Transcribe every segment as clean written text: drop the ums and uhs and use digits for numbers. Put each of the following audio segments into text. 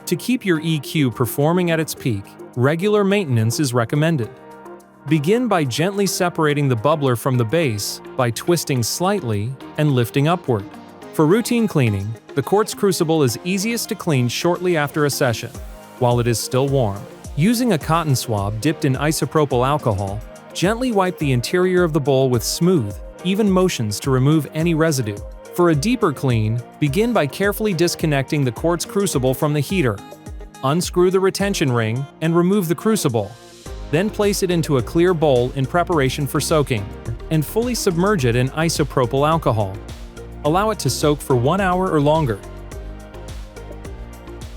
To keep your EQ performing at its peak, regular maintenance is recommended. Begin by gently separating the bubbler from the base by twisting slightly and lifting upward. For routine cleaning, the quartz crucible is easiest to clean shortly after a session, while it is still warm. Using a cotton swab dipped in isopropyl alcohol, gently wipe the interior of the bowl with smooth, even motions to remove any residue. For a deeper clean, begin by carefully disconnecting the quartz crucible from the heater. Unscrew the retention ring and remove the crucible. Then place it into a clear bowl in preparation for soaking, and fully submerge it in isopropyl alcohol. Allow it to soak for 1 hour or longer.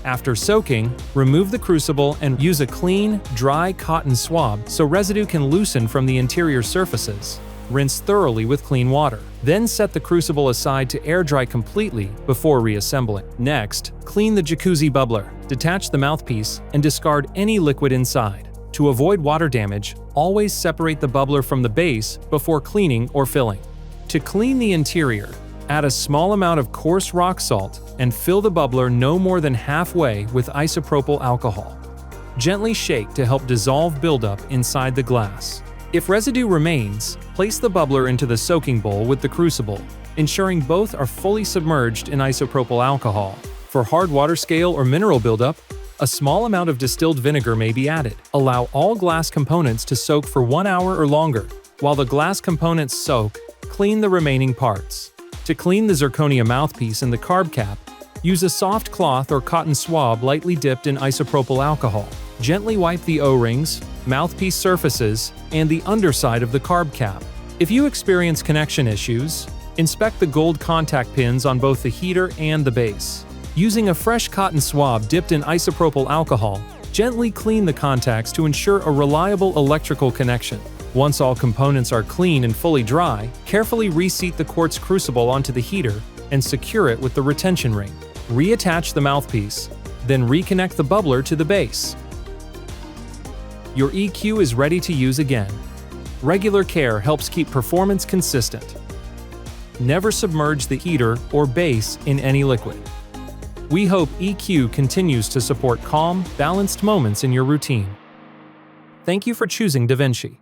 After soaking, remove the crucible and use a clean, dry cotton swab so residue can loosen from the interior surfaces. Rinse thoroughly with clean water. Then set the crucible aside to air dry completely before reassembling. Next, clean the jacuzzi bubbler. Detach the mouthpiece and discard any liquid inside. To avoid water damage, always separate the bubbler from the base before cleaning or filling. To clean the interior, add a small amount of coarse rock salt and fill the bubbler no more than halfway with isopropyl alcohol. Gently shake to help dissolve buildup inside the glass. If residue remains, place the bubbler into the soaking bowl with the crucible, ensuring both are fully submerged in isopropyl alcohol. For hard water scale or mineral buildup, a small amount of distilled vinegar may be added. Allow all glass components to soak for 1 hour or longer. While the glass components soak, clean the remaining parts. To clean the zirconia mouthpiece and the carb cap, use a soft cloth or cotton swab lightly dipped in isopropyl alcohol. Gently wipe the O-rings, mouthpiece surfaces, and the underside of the carb cap. If you experience connection issues, inspect the gold contact pins on both the heater and the base. Using a fresh cotton swab dipped in isopropyl alcohol, gently clean the contacts to ensure a reliable electrical connection. Once all components are clean and fully dry, carefully reseat the quartz crucible onto the heater and secure it with the retention ring. Reattach the mouthpiece, then reconnect the bubbler to the base. Your EQ is ready to use again. Regular care helps keep performance consistent. Never submerge the heater or base in any liquid. We hope EQ continues to support calm, balanced moments in your routine. Thank you for choosing DaVinci.